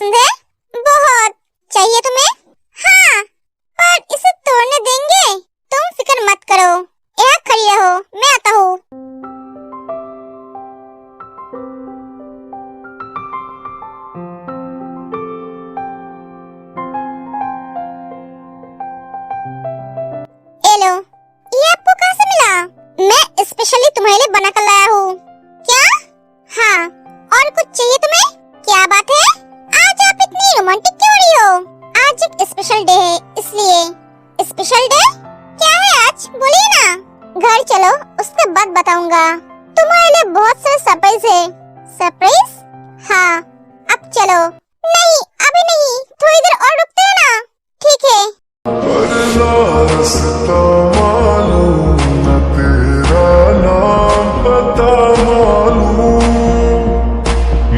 पसंद है? बहुत। चाहिए तुम्हें? हाँ, पर इसे तोड़ने देंगे? तुम फिक्र मत करो, यहाँ खड़ी रहो, मैं आता हूँ। लो, ये आपको कहाँ से मिला? मैं स्पेशली तुम्हारे लिए बना कर लाया हूँ। क्या? हाँ, और कुछ चाहिए तुम्हें? क्या बात है, आज आप इतनी रोमांटिक क्यों हो रही हो? आज एक स्पेशल डे है, इसलिए। Special day? क्या है आज, बोलिए ना। घर चलो, उसके बाद बताऊंगा। तुम्हारे लिए बहुत सारे सरप्राइज है। सरप्राइज? हाँ, अब चलो। नहीं, अभी नहीं, थोड़ी देर और रुकते हैं ना। ठीक है। रास्ता मालूम न तेरा नाम पता मालूम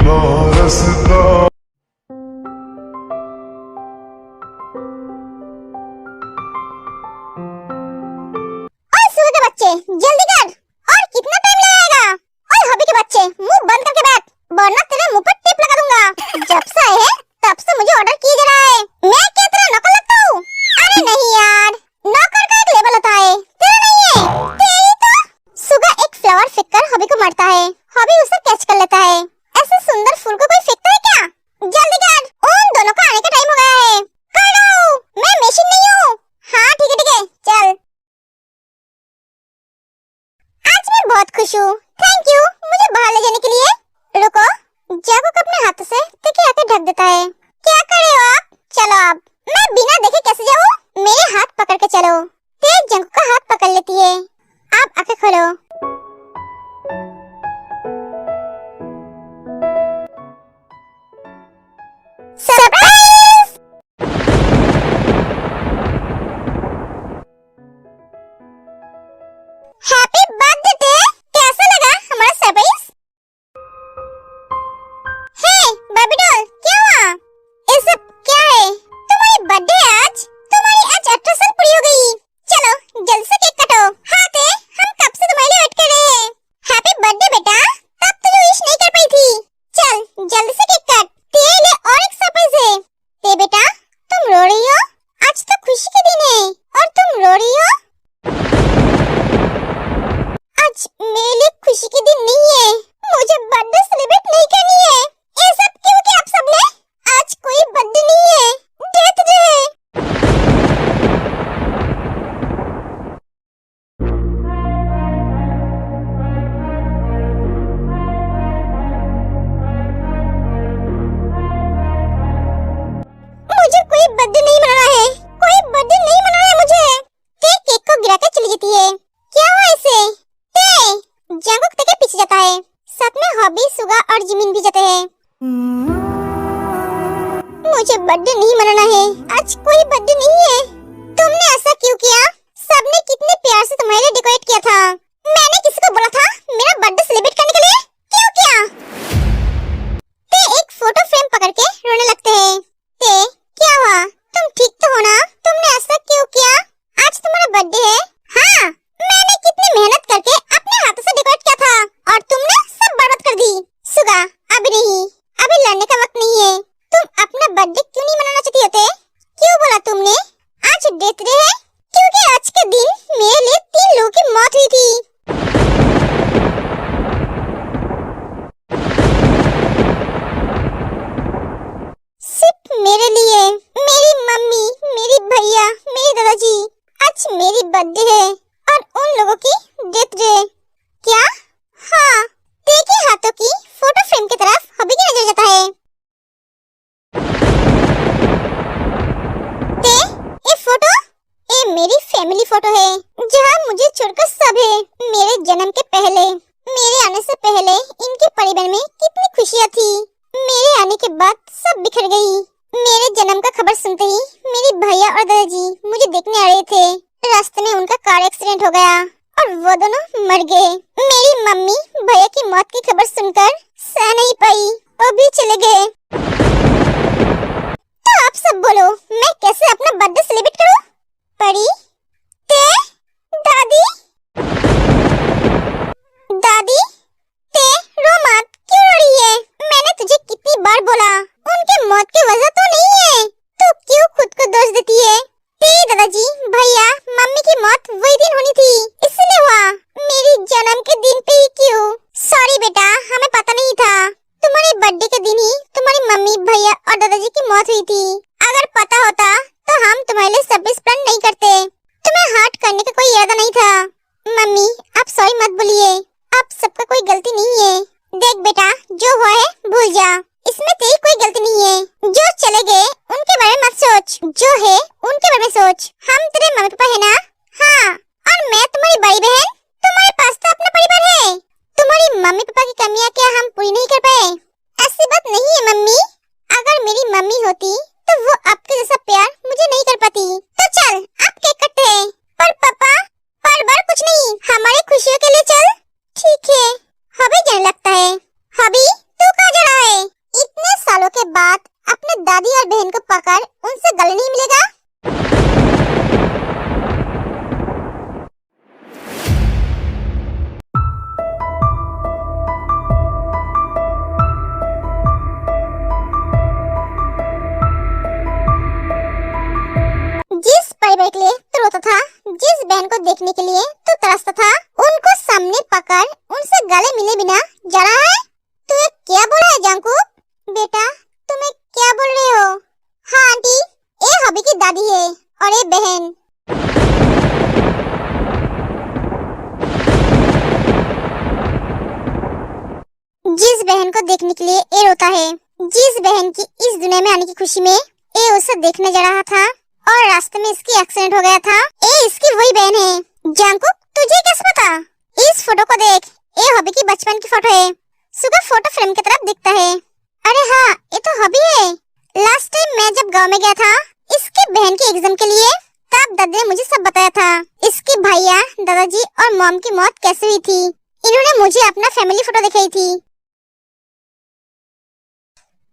ना रास्ता। और सुबह के बच्चे जल्दी कर, और कितना टाइम लगेगा? और हबी के बच्चे मुंह बंद करके बैठ, वरना तेरे मुंह पर टिप लगा दूंगा। जब से आए हैं तब से मुझे ऑर्डर किए जा रहा है। मैं क्या तेरा नौकर लगता हूँ? अरे नहीं यार, नौकर का एक लेवल होता है, तेरा नहीं है। तेरी तो। सुगा एक फ्लावर फेंककर हबी को मारता है, हबी उसे कैच कर लेता है। ऐसे सुंदर फूल को कोई फेंकता है क्या? जल्दी कर, उन दोनों का आने का टाइम हो गया है। कर रहा हूँ, मैं मशीन नहीं हूँ। हाँ ठीक है, चल। आज मैं बहुत खुश हूँ, थैंक यू मुझे बाहर ले जाने के लिए। रुको, जैको अपने हाथों से तकिया के ढक देता है। क्या कर रहे हो आप? चलो अब, मैं बिना देखे कैसे जाऊँ? मेरे हाथ पकड़ के चलो। तेज जंको का हाथ पकड़ लेती है। आप आंखें खोलो। सरप्राइज! Happy birthday! कैसा लगा हमारा सरप्राइज? हे बेबी डॉल, क्या हुआ? ये सब क्या है? तुम्हारी बर्थडे है आज? तुम्हारी आज 18 साल पूरी हो गई। चलो जल्दी से केक काटो। हाँ ते, हम कब से तुम्हारे लिए वेट कर रहे हैं। हैप्पी बर्थडे बेटा, तब तो विश नहीं कर पाई थी। चल जल्दी से केक काट, तेरे लिए और एक सरप्राइज है। ते बेटा, तुम रो रही हो? आज तो खुशी के दिन है और तुम रो रही हो? आज मेरे लिए खुशी के दिन नहीं है, मुझे बर्थडे सेलिब्रेट नहीं करनी है। ये सब क्यों किया आप सबने? आज कोई बर्थडे नहीं है, डेथ डे है। मुझे कोई बर्थडे नहीं मनाना है, कोई बर्थडे नहीं मनाना है मुझे। ते केक को गिरा कर चली जाती है। क्या हुआ इसे? ते जंगुक ते के पीछे जाता है, साथ में हॉबी, सुगा और जिमिन भी जाते हैं। मुझे बर्थडे नहीं मनाना है, आज कोई बर्थडे नहीं है। तुमने ऐसा क्यों किया? सबने कितने प्यार से तुम्हारे लिए डेकोरेट किया था। मैंने किसी को बोला था मेरा बर्थडे सेलिब्रेट करने के लिए? क्यों किया? ते एक फोटो फ्रेम पकड़ के रोने लगते हैं। ते क्या हुआ? तुम ठीक तो हो ना? तुमने ऐसा क्यों किया? आज तुम्हारा बर्थडे है। हाँ, मैंने कितनी मेहनत करके अपने हाथों से डेकोरेट किया था और तुमने सब बर्बाद कर दी। सुगा, अभी नहीं, अभी लड़ने का वक्त नहीं है। तुम अपना बर्थडे क्यों नहीं मनाना चाहती होते? क्यों बोला तुमने आज डेथ डे है? क्योंकि आज के दिन मेरे लिए 3 लोगों की मौत हुई थी। सिर्फ मेरे लिए, मेरी मम्मी, मेरी भैया, मेरे दादाजी। आज मेरी बर्थडे है और उन लोगों की डेथ डे। क्या? हाँ, देखिए हाथों की फोटो फ्रेम की तरफ हबी की नजर जाता है। ते, ये फोटो, ये मेरी फैमिली फोटो है, जहाँ मुझे छोड़कर सब है। मेरे जन्म के पहले, मेरे आने से पहले इनके परिवार में कितनी खुशियाँ थी। मेरे आने के बाद सब बिखर गई। मेरे जन्म का खबर सुनते ही मेरी भैया और दादाजी मुझे देखने आ रहे थे। रास्ते में उनका कार एक्सीडेंट हो गया और वो दोनों मर गए। मेरी मम्मी भैया की मौत की खबर सुनकर सह नहीं पाई, वो भी चले गए। तो आप सब बोलो, मैं कैसे अपना बर्थडे सेलिब्रेट करूं? परी, ते, दादी, दादी, ते रो मत, क्यों रो रही है? मैंने तुझे कितनी बार बोला, उनके मौत के भैया और दादाजी की मौत हुई थी। अगर पता होता तो हम तुम्हारे लिए सरप्राइज प्लान नहीं करते। तुम्हें हर्ट करने का कोई इरादा नहीं था। मम्मी आप सॉरी मत बोलिए, आप सबका कोई गलती नहीं है। देख बेटा, जो हुआ है भूल जा, इसमें तेरी कोई गलती नहीं है। जो चले गए उनके बारे में मत सोच, जो है उनके बारे में सोच। हम तेरे मम्मी पापा है ना? हाँ, और मैं तुम्हारी बड़ी बहन। तुम्हारे पास तो अपना परिवार है। तुम्हारी मम्मी पापा की कमियां क्या हम पूरी नहीं कर पाए? ऐसी बात नहीं है मम्मी, अगर मेरी मम्मी होती तो वो आपके जैसा प्यार मुझे नहीं कर पाती। तो चल आप केक कटते हैं। पर पापा, पर बार कुछ नहीं, हमारी खुशियों के लिए चल। ठीक है, हबी जाने लगता है। हबी तू कहाँ जा रहा है? इतने सालों के बाद अपने दादी और बहन को पकड़ उनसे गले नहीं मिलेगा। जिस परिवार के लिए तू रोता था, जिस बहन को देखने के लिए तू तरसता था, उनको सामने पकड़ उनसे गले मिले बिना जा रहा है। तू ये क्या बोल रहा है जांकू? बेटा तुम्हें क्या बोल रहे हो? हाँ आंटी, ये हबी की दादी है और ये बहन। जिस बहन को देखने के लिए ये रोता है, जिस बहन की इस दुनिया में आने की खुशी में ये उसे देखने जा रहा था और रास्ते में इसकी एक्सीडेंट हो गया था, ये इसकी वही बहन है। जांकुक तुझे कैसे पता? इस फोटो को देख, ये हबी की बचपन की फोटो है। सुबह फोटो फ्रेम की तरफ दिखता है। अरे हाँ, ये तो हबी है। लास्ट टाइम मैं जब गांव में गया था इसकी बहन के एग्जाम के लिए, तब दादी ने मुझे सब बताया था। इसके भैया, दादाजी और मॉम की मौत कैसे हुई थी। इन्होंने मुझे अपना फैमिली फोटो दिखाई थी।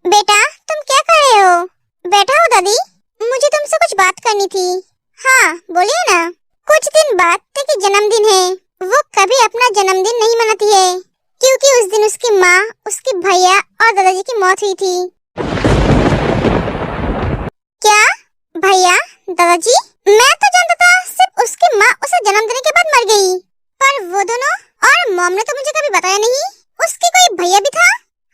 बेटा तुम क्या कर रहे हो? बैठा हो दादी, मुझे तुमसे कुछ बात करनी थी। हाँ बोलिए ना। कुछ दिन बाद तेरी जन्मदिन है। वो कभी अपना जन्मदिन नहीं मनाती है क्योंकि उस दिन उसकी माँ, उसके भैया और दादाजी की मौत हुई थी। क्या भैया, दादाजी? मैं तो जानता था सिर्फ उसकी माँ उसे जन्म देने के बाद मर गई, पर वो दोनों और मॉम ने तो मुझे कभी बताया नहीं। उसके कोई भैया भी था?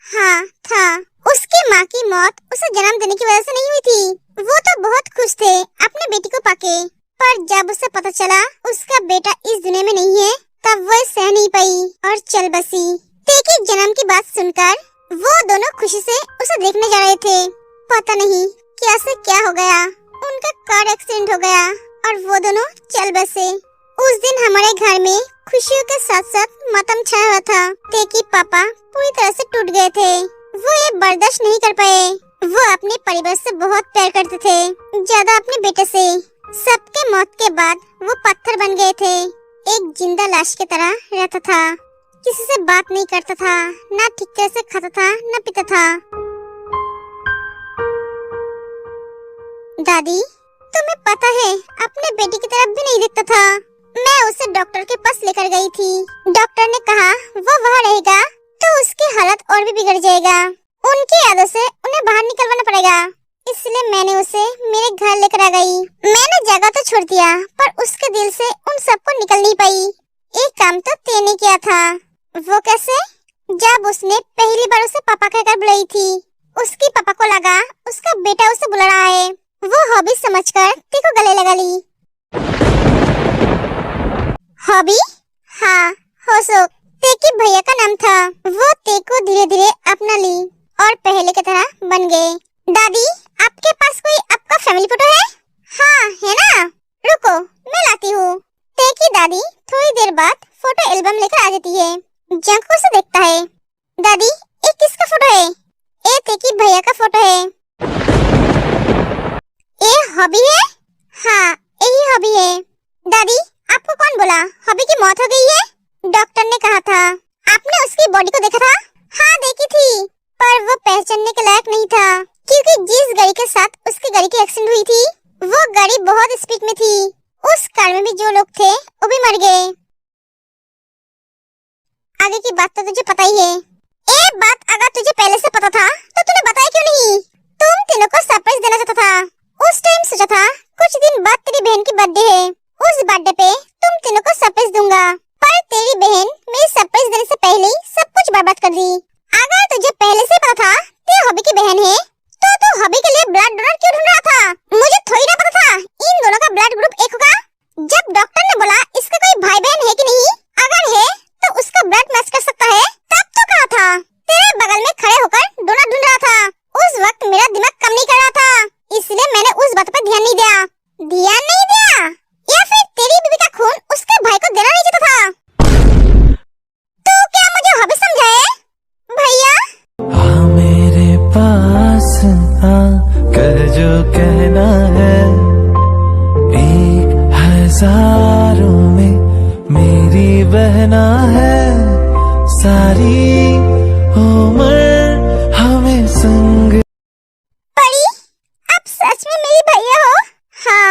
हाँ था। उसकी माँ की मौत उसे जन्म देने की वजह से नहीं हुई थी। वो तो बहुत खुश थे अपने बेटी को पाके, पर जब उसे पता चला उसका बेटा इस दुनिया में नहीं है, तब वो सह नहीं पाई और चल बसी। तेकी जन्म की बात सुनकर वो दोनों खुशी से उसे देखने जा रहे थे। पता नहीं क्या से क्या हो गया, उनका कार एक्सीडेंट हो गया और वो दोनों चल बसे। उस दिन हमारे घर में खुशियों के साथ साथ मातम छाया हुआ था। तेकी पापा पूरी तरह से टूट गए थे। वो ये बर्दाश्त नहीं कर पाए। वो अपने परिवार से बहुत प्यार करते थे, ज्यादा अपने बेटे से। सबके मौत के बाद वो पत्थर बन गए थे। एक जिंदा लाश की तरह रहता था, किसी से बात नहीं करता था, ना ठीक तरह से खाता था ना पीता था। दादी तुम्हें पता है अपने बेटे की तरफ भी नहीं देखता था। मैं उसे डॉक्टर के पास लेकर गई थी। डॉक्टर ने कहा वो वहाँ रहेगा तो उसकी हालत और भी बिगड़ जाएगा। उनकी यादों से उन्हें बाहर निकलवाना पड़ेगा, इसलिए मैंने उसे मेरे घर लेकर आ गई। मैंने जगह तो छोड़ दिया, पर उसके दिल से उन सबको निकल नहीं पाई। एक काम तो तेने किया था। वो कैसे? जब उसने पहली बार उसे पापा कहकर बुलाई थी, उसकी पापा को लगा उसका बेटा उसे बुला रहा है। वो हॉबी समझकर तेको गले लगा ली। हॉबी? हाँ, होशोक तेकी भैया का नाम था। वो तेको धीरे धीरे अपना ली और पहले की तरह बन गए। दादी आपके पास कोई आपका फैमिली फोटो है? हाँ है ना, रुको मैं लाती हूँ। तेकी दादी थोड़ी देर बाद फोटो एल्बम लेकर आ जाती है। जंकू से देखता है। दादी ये किसका फोटो है? ये तेकी भैया का फोटो है। ये हॉबी है? हाँ यही हॉबी है। दादी आपको कौन बोला हॉबी की मौत हो गई है? डॉक्टर ने कहा था। आपने उसकी बॉडी को देखा था? हाँ देखी थी, पर वो पहचानने के लायक नहीं था क्योंकि जिस गाड़ी के साथ उसकी गाड़ी की एक्सीडेंट हुई थी, वो गाड़ी बहुत स्पीड में थी। उस कार में भी जो लोग थे वो भी मर गए। आगे की बात तो तुझे पता ही है। एक बात अगर तुझे पहले से पता था तो तूने बताया क्यों नहीं? तुम तीनों को सरप्राइज देना चाहता था। उस टाइम सोचा था कुछ दिन बाद तेरी बहन की बर्थडे है, उस बर्थडे पे तुम तीनों को सरप्राइज दूंगा, पर तेरी बहन मेरी सरप्राइज देने से पहले ही सब कुछ बर्बाद कर दी। अगर तुझे पहले से पता था तेरी हॉबी की बहन है हॉबी के लिए ब्लड डोनर क्यों ढूंढ रहा था? मुझे थोड़ी ना पता था इन दोनों का ब्लड ग्रुप एक होगा। जब डॉक्टर ने बोला इसका कोई भाई बहन है कि नहीं, अगर है तो उसका ब्लड मैच कर सकता है, तब तो कहा था तेरे बगल में खड़े होकर डोनर ढूंढ रहा था। उस वक्त मेरा दिमाग काम नहीं कर रहा था, इसलिए मैंने उस बात पर ध्यान नहीं दिया। ध्यान नहीं दिया या फिर तेरी बीवी का खून उसके भाई को देना नहीं चाहता था? तो क्या मुझे हॉबी समझा है भैया? हाँ मेरे पास हाँ कह जो कहना है, 1000 में मेरी बहना है, सारी उम्र हमें संग। परी, आप सच में मेरी भैया हो? हाँ,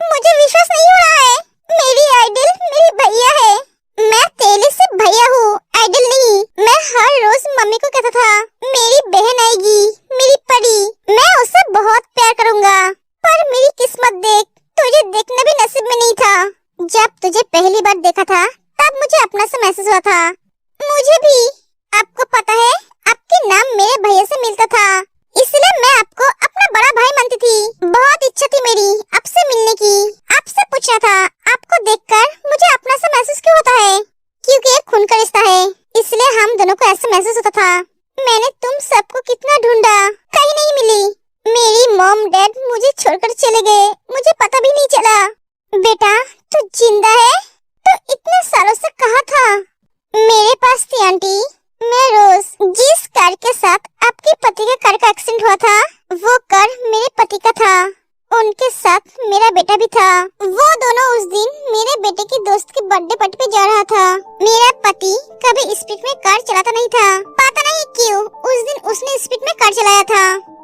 मुझे विश्वास नहीं हो रहा है। मेरी आइडल मेरी भैया है। मैं तेरे से भैया हूँ, आइडल नहीं। मैं हर रोज मम्मी को कहता था मेरी बहन आएगी, मेरी परी, मैं उससे बहुत प्यार करूँगा। पर मेरी किस्मत देख, तुझे देखना भी नसीब में नहीं था। जब तुझे पहली बार देखा था तब मुझे अपना सा महसूस हुआ था। मुझे भी। आपको पता है आपके नाम मेरे भैया से मिलता था, इसलिए मैं आपको अपना बड़ा भाई मानती थी। बहुत इच्छा थी मेरी आपसे मिलने की, आपसे पूछना था आपको देखकर मुझे अपना सा महसूस क्यों होता है, क्योंकि एक खून का रिश्ता है, इसलिए हम दोनों को ऐसा महसूस होता था। मैंने तुम सबको कितना ढूंढा, कहीं नहीं मिली। मेरी मॉम डैड मुझे छोड़कर चले गए, मुझे पता भी नहीं चला। बेटा तू जिंदा है? तो इतने सालों से कहाँ था? मेरे पास थी आंटी। मैं रोज जिस कार के साथ आपके पति का कार का एक्सीडेंट हुआ था, वो कार मेरे पति का था। उनके साथ मेरा बेटा भी था। वो दोनों उस दिन मेरे बेटे की दोस्त की बर्थडे पार्टी पे जा रहा था। मेरा पति कभी स्पीड में कार चलाता नहीं था, पता नहीं क्यों उस दिन उसने स्पीड में कार चलाया था।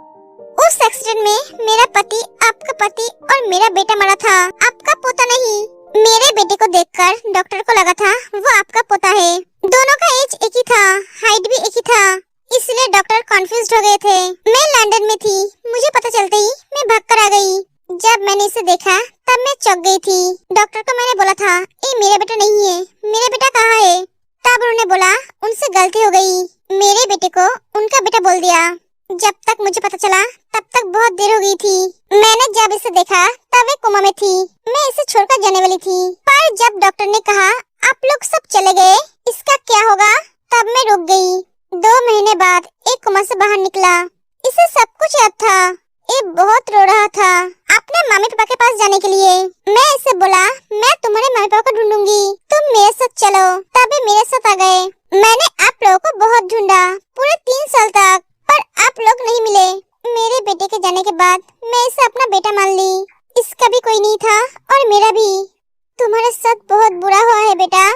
उस एक्सीडेंट में मेरा पति, आपका पति और मेरा बेटा मरा था, आपका पोता नहीं। मेरे बेटे को देखकर डॉक्टर को लगा था वो आपका पोता है। दोनों का एज एक ही था, हाइट भी एक ही था, इसलिए डॉक्टर कंफ्यूज हो गए थे। मैं लंदन में थी, मुझे पता चलते ही मैं भागकर आ गई। जब मैंने इसे देखा तब मैं चौंक गई थी। डॉक्टर को मैंने बोला था ये मेरा बेटा नहीं है, मेरा बेटा कहाँ है? तब उन्होंने बोला उनसे गलती हो गई, मेरे बेटे को उनका बेटा बोल दिया। जब तक मुझे पता चला तब तक बहुत देर हो गई थी। मैंने जब इसे देखा तब वे कोमा में थी, मैं इसे छोड़कर जाने वाली थी। पर जब डॉक्टर ने कहा आप लोग सब चले गए, इसका क्या होगा, तब मैं रुक गई। 2 महीने बाद एक कोमा से बाहर निकला। इसे सब कुछ याद था, ये बहुत रो रहा था अपने मम्मी पापा के पास जाने के लिए। मैं इसे बोला मैं तुम्हारे मम्मी पापा को ढूंढूंगी, तुम मेरे साथ चलो। तभी मेरे साथ आ गए। मैंने आप लोगों को बहुत ढूंढा पूरे 3 साल तक, पर आप लोग नहीं मिले। मेरे बेटे के जाने के बाद मैं इसे अपना बेटा मान ली। इसका भी कोई नहीं था और मेरा भी। तुम्हारे साथ बहुत बुरा हुआ है बेटा।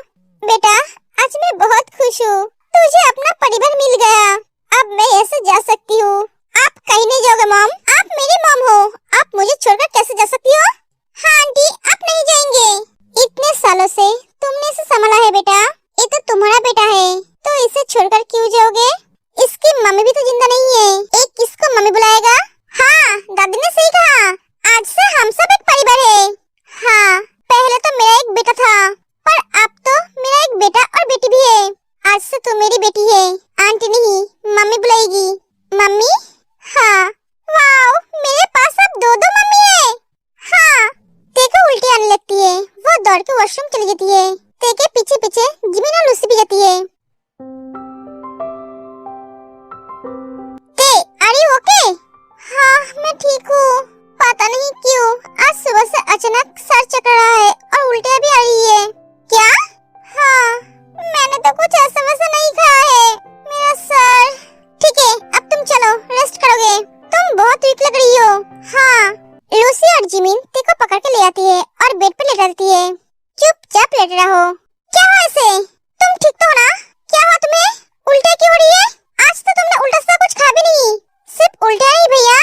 बेटा आज मैं बहुत खुश हूँ, तुझे अपना परिवार मिल गया। अब मैं ऐसे जा सकती हूँ। आप कहीं नहीं जाओगे मॉम, आप मेरी मॉम हो, आप मुझे छोड़कर कैसे जा सकती हो? हाँ आंटी आप नहीं जाएंगे। इतने सालों से तुमने इसे संभाला है बेटा, ये तो तुम्हारा बेटा है, तो इसे छोड़कर क्यों जाओगे? इसकी मम्मी भी तो जिंदा नहीं है, एक किसको मम्मी बुलाएगा? हाँ दादी ने सही कहा, आज से हम सब एक परिवार है। हाँ पहले तो मेरा एक बेटा था, पर अब तो मेरा एक बेटा और बेटी भी है। आज से तू मेरी बेटी है, आंटी नहीं मम्मी बुलाएगी। मम्मी? हाँ। वाओ मेरे पास अब 2 मम्मी है। हाँ देखो उल्टी आने लगती है, वो दौड़ के वॉशरूम चली जाती है, तेरे पीछे पीछे जिमिन और लूसी भी जाती है। ओके? हाँ मैं ठीक हूँ। पता नहीं क्यों आज सुबह से अचानक सर चकर रहा है और उल्टियाँ भी आ रही है। क्या? हाँ मैंने तो कुछ ऐसा वैसा नहीं खाया है, मेरा सर। ठीक है अब तुम चलो रेस्ट करोगे, तुम बहुत वीक लग रही हो। हाँ लूसी और जिमिन तेरे को पकड़ के ले आती है और बेड पे लेटा देती है। चुपचाप लेटे रहो। क्या हुआ इसे? तुम ठीक तो हो ना? क्या हुआ तुम्हें? उल्टियाँ क्यों हो रही है? आज तो तुमने उल्टा सा कुछ खा भी नहीं, सिर्फ उल्टियाँ ही भैया।